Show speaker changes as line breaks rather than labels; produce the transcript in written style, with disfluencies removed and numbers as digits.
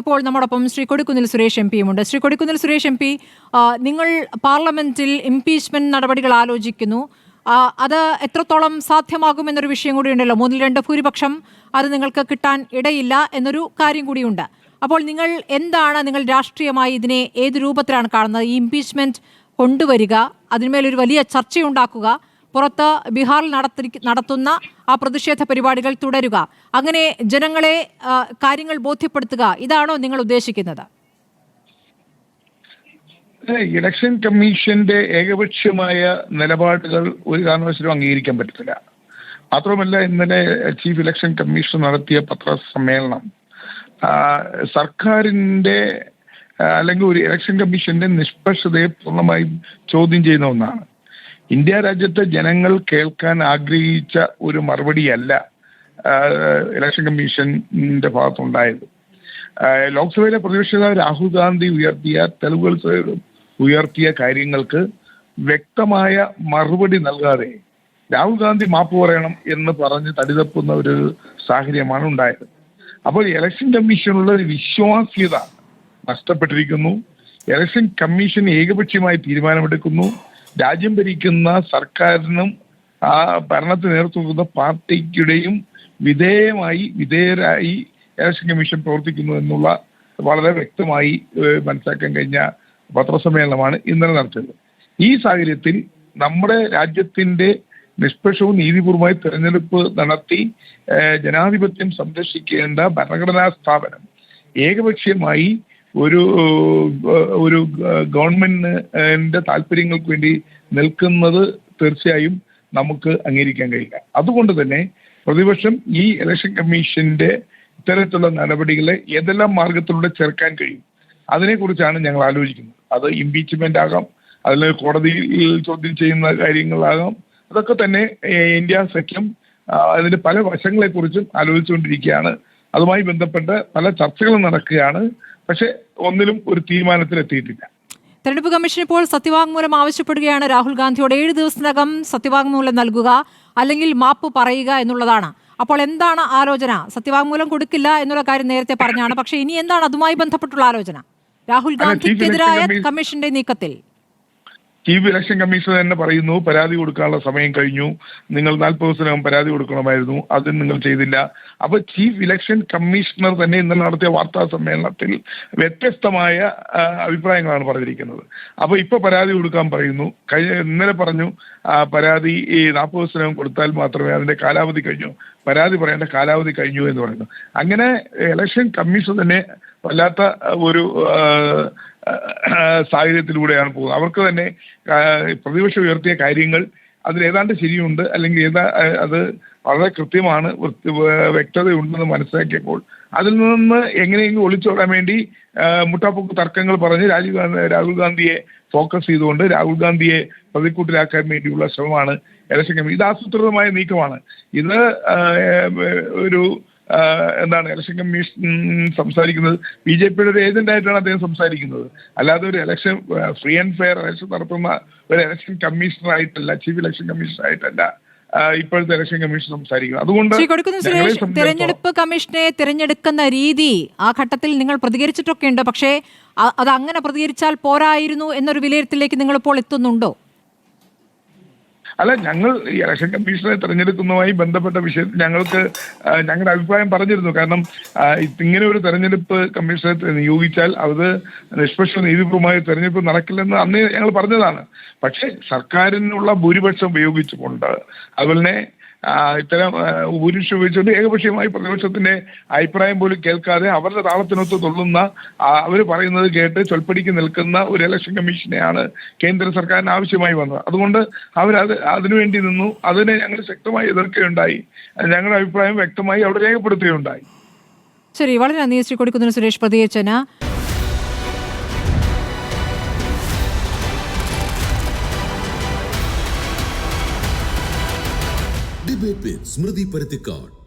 ഇപ്പോൾ നമ്മോടൊപ്പം ശ്രീ കൊടിക്കുന്നിൽ സുരേഷ് എം പിയുമുണ്ട്. ശ്രീ കൊടിക്കുന്നിൽ സുരേഷ് എം പി, നിങ്ങൾ പാർലമെന്റിൽ ഇംപീച്ച്മെന്റ് നടപടികൾ ആലോചിക്കുന്നു. അത് എത്രത്തോളം സാധ്യമാകുമെന്നൊരു വിഷയം കൂടിയുണ്ടല്ലോ. 3-2 ഭൂരിപക്ഷം അത് നിങ്ങൾക്ക് കിട്ടാൻ ഇടയില്ല എന്നൊരു കാര്യം കൂടിയുണ്ട്. അപ്പോൾ നിങ്ങൾ രാഷ്ട്രീയമായി ഇതിനെ ഏത് രൂപത്തിലാണ് കാണുന്നത്? ഈ ഇംപീച്ച്മെന്റ് കൊണ്ടുവരിക, അതിന്മേലൊരു വലിയ ചർച്ചയുണ്ടാക്കുക, പുറത്ത് ബീഹാറിൽ നടത്തുന്ന ആ പ്രതിഷേധ പരിപാടികൾ തുടരുക, അങ്ങനെ ജനങ്ങളെ കാര്യങ്ങൾ ബോധ്യപ്പെടുത്തുക, ഇതാണോ നിങ്ങൾ ഉദ്ദേശിക്കുന്നത്?
ഇലക്ഷൻ കമ്മീഷന്റെ ഏകപക്ഷീയമായ നിലപാടുകൾ ഒരു കാരണവശാലും അംഗീകരിക്കാൻ പറ്റത്തില്ല. മാത്രമല്ല, ഇന്നലെ ചീഫ് ഇലക്ഷൻ കമ്മീഷണർ നടത്തിയ പത്രസമ്മേളനം സർക്കാരിന്റെ അല്ലെങ്കിൽ ഒരു ഇലക്ഷൻ കമ്മീഷന്റെ നിഷ്പക്ഷതയെ പൂർണ്ണമായും ചോദ്യം ചെയ്യുന്ന ഒന്നാണ്. ഇന്ത്യ രാജ്യത്തെ ജനങ്ങൾ കേൾക്കാൻ ആഗ്രഹിച്ച ഒരു മറുപടിയല്ല ഇലക്ഷൻ കമ്മീഷന്റെ ഭാഗത്തുണ്ടായത്. ലോക്സഭയിലെ പ്രതിപക്ഷ നേതാവ് രാഹുൽ ഗാന്ധി ഉയർത്തിയ കാര്യങ്ങൾക്ക് വ്യക്തമായ മറുപടി നൽകാതെ രാഹുൽ ഗാന്ധി മാപ്പ് പറയണം എന്ന് പറഞ്ഞ് തടിതപ്പുന്ന ഒരു സാഹചര്യമാണ് ഉണ്ടായത്. അപ്പോൾ ഇലക്ഷൻ കമ്മീഷനുള്ള ഒരു വിശ്വാസ്യത നഷ്ടപ്പെട്ടിരിക്കുന്നു. ഇലക്ഷൻ കമ്മീഷൻ ഏകപക്ഷീയമായി തീരുമാനമെടുക്കുന്നു. രാജ്യം ഭരിക്കുന്ന സർക്കാരിനും ആ ഭരണത്തിന് നേതൃത്വം കൊടുക്കുന്ന പാർട്ടിക്കുടെയും വിധേയരായി ഇലക്ഷൻ കമ്മീഷൻ പ്രവർത്തിക്കുന്നു എന്നുള്ള വളരെ വ്യക്തമായി മനസ്സിലാക്കാൻ കഴിഞ്ഞ പത്രസമ്മേളനമാണ് ഇന്നലെ നടത്തിയത്. ഈ സാഹചര്യത്തിൽ നമ്മുടെ രാജ്യത്തിന്റെ നിഷ്പക്ഷവും നീതിപൂർവമായ തെരഞ്ഞെടുപ്പ് നടത്തി ജനാധിപത്യം സംരക്ഷിക്കേണ്ട ഭരണഘടനാ സ്ഥാപനം ഏകപക്ഷീയമായി ഒരു ഗവൺമെന്റിന്റെ താല്പര്യങ്ങൾക്ക് വേണ്ടി നിൽക്കുന്നത് തീർച്ചയായും നമുക്ക് അംഗീകരിക്കാൻ കഴിയില്ല. അതുകൊണ്ട് തന്നെ പ്രതിപക്ഷം ഈ ഇലക്ഷൻ കമ്മീഷന്റെ ഇത്തരത്തിലുള്ള നടപടികളെ ഏതെല്ലാം മാർഗത്തിലൂടെ ചേർക്കാൻ കഴിയും അതിനെക്കുറിച്ചാണ് ഞങ്ങൾ ആലോചിക്കുന്നത്. അത് ഇംപീച്ച്മെന്റ് ആകാം, അതിൽ കോടതിയിൽ ചോദ്യം ചെയ്യുന്ന കാര്യങ്ങളാകാം. അതൊക്കെ തന്നെ ഇന്ത്യ സഖ്യം അതിന്റെ പല വശങ്ങളെക്കുറിച്ചും ആലോചിച്ചുകൊണ്ടിരിക്കുകയാണ്. അതുമായി ബന്ധപ്പെട്ട് പല ചർച്ചകളും നടക്കുകയാണ്. പക്ഷെ ഒന്നിലും ഒരു തീരുമാനത്തിലെത്തിയിട്ടില്ല.
തെരഞ്ഞെടുപ്പ് കമ്മീഷൻ ഇപ്പോൾ സത്യവാങ്മൂലം ആവശ്യപ്പെടുകയാണ് രാഹുൽ ഗാന്ധിയോട്. 7 ദിവസത്തിനകം സത്യവാങ്മൂലം നൽകുക, അല്ലെങ്കിൽ മാപ്പ് പറയുക എന്നുള്ളതാണ്. അപ്പോൾ എന്താണ് ആലോചന? സത്യവാങ്മൂലം കൊടുക്കില്ല എന്നുള്ള കാര്യം നേരത്തെ പറഞ്ഞാണ്. പക്ഷെ ഇനി എന്താണ് അതുമായി ബന്ധപ്പെട്ടുള്ള ആലോചന രാഹുൽ ഗാന്ധിക്കെതിരായ കമ്മീഷന്റെ നീക്കത്തിൽ?
ചീഫ് ഇലക്ഷൻ കമ്മീഷണർ തന്നെ പറയുന്നു, പരാതി കൊടുക്കാനുള്ള സമയം കഴിഞ്ഞു, നിങ്ങൾ 40 ദിവസത്തിനകം പരാതി കൊടുക്കണമായിരുന്നു, അത് നിങ്ങൾ ചെയ്തില്ല. അപ്പൊ ചീഫ് ഇലക്ഷൻ കമ്മീഷണർ തന്നെ ഇന്നലെ നടത്തിയ വാർത്താ സമ്മേളനത്തിൽ വ്യത്യസ്തമായ അഭിപ്രായങ്ങളാണ് പറഞ്ഞിരിക്കുന്നത്. അപ്പൊ ഇപ്പൊ പരാതി കൊടുക്കാൻ പറയുന്നു. ഇന്നലെ പറഞ്ഞു പരാതി 40 ദിവസത്തിനകം കൊടുത്താൽ മാത്രമേ അതിന്റെ കാലാവധി കഴിഞ്ഞു, പരാതി പറയേണ്ട കാലാവധി കഴിഞ്ഞു എന്ന് പറയുന്നു. അങ്ങനെ ഇലക്ഷൻ കമ്മീഷൻ തന്നെ വല്ലാത്ത ഒരു സാഹചര്യത്തിലൂടെയാണ് പോകുന്നത്. അവർക്ക് തന്നെ പ്രതിപക്ഷം ഉയർത്തിയ കാര്യങ്ങൾ അതിൽ ഏതാണ്ട് ശരിയുണ്ട്, അല്ലെങ്കിൽ അത് വളരെ കൃത്യമാണ്, വ്യക്തതയുണ്ടെന്ന് മനസ്സിലാക്കിയപ്പോൾ അതിൽ നിന്ന് എങ്ങനെയെങ്കിലും ഒളിച്ചോടാൻ വേണ്ടി മുട്ടാപ്പൊക്ക് തർക്കങ്ങൾ പറഞ്ഞ് രാഹുൽ ഗാന്ധിയെ ഫോക്കസ് ചെയ്തുകൊണ്ട് രാഹുൽ ഗാന്ധിയെ പ്രതിക്കൂട്ടിലാക്കാൻ വേണ്ടിയുള്ള ശ്രമമാണ് ഇലക്ഷൻ കമ്മീഷൻ. ഇത് ആസൂത്രിതമായ നീക്കമാണ്. ഇത് ഇലക്ഷൻ കമ്മീഷൻ സംസാരിക്കുന്നത് BJPയുടെ ഒരു ഏജന്റായിട്ടാണ് അദ്ദേഹം സംസാരിക്കുന്നത്. അല്ലാതെ ഒരു election free and fair election നടത്തുന്ന ഒരു ഇലക്ഷൻ കമ്മീഷണറായിട്ടല്ല, ചീഫ് ഇലക്ഷൻ കമ്മീഷണറായിട്ടല്ല ഇപ്പോഴത്തെ ഇലക്ഷൻ കമ്മീഷൻ സംസാരിക്കുന്നത്. അതുകൊണ്ട്
തെരഞ്ഞെടുപ്പ് കമ്മീഷനെ തിരഞ്ഞെടുക്കുന്ന രീതി ആ ഘട്ടത്തിൽ നിങ്ങൾ പ്രതികരിച്ചിട്ടൊക്കെ ഉണ്ട്. പക്ഷേ അത് അങ്ങനെ പ്രതികരിച്ചാൽ പോരായിരുന്നു എന്നൊരു വിലയിരുത്തലിലേക്ക് നിങ്ങൾ ഇപ്പോൾ എത്തുന്നുണ്ടോ?
അല്ല, ഞങ്ങൾ ഇലക്ഷൻ കമ്മീഷനെ തെരഞ്ഞെടുക്കുന്നതുമായി ബന്ധപ്പെട്ട വിഷയത്തിൽ ഞങ്ങളുടെ അഭിപ്രായം പറഞ്ഞിരുന്നു. കാരണം ഇങ്ങനെ ഒരു തെരഞ്ഞെടുപ്പ് കമ്മീഷനെ നിയോഗിച്ചാൽ അത് നിഷ്പക്ഷ നീതിപൂർവമായ തെരഞ്ഞെടുപ്പ് നടക്കില്ലെന്ന് അന്ന് ഞങ്ങൾ പറഞ്ഞതാണ്. പക്ഷേ സർക്കാരിനുള്ള ഭൂരിപക്ഷം ഉപയോഗിച്ചുകൊണ്ട് അതുപോലെ തന്നെ ഇത്തരം ഭൂരിപക്ഷം ഉപയോഗിച്ചുകൊണ്ട് ഏകപക്ഷീയമായി പ്രതിപക്ഷത്തിന്റെ അഭിപ്രായം പോലും കേൾക്കാതെ അവരുടെ താളത്തിനൊത്ത് തുള്ളുന്ന, അവർ പറയുന്നത് കേട്ട് ചൊൽപ്പടിക്ക് നിൽക്കുന്ന ഒരു ഇലക്ഷൻ കമ്മീഷനെയാണ് കേന്ദ്ര സർക്കാരിന് ആവശ്യമായി വന്നത്. അതുകൊണ്ട് അതിനുവേണ്ടി നിന്നു. അതിനെ ഞങ്ങൾ ശക്തമായി എതിർക്കുകയുണ്ടായി. ഞങ്ങളുടെ അഭിപ്രായം വ്യക്തമായി അവിടെ രേഖപ്പെടുത്തുകയുണ്ടായി.
ശരി, വളരെ നന്ദി ശ്രീ കൊടിക്കുന്നിൽ സുരേഷ് പ്രതികരിച്ചന്.
Debate with Smriti Paruthikad.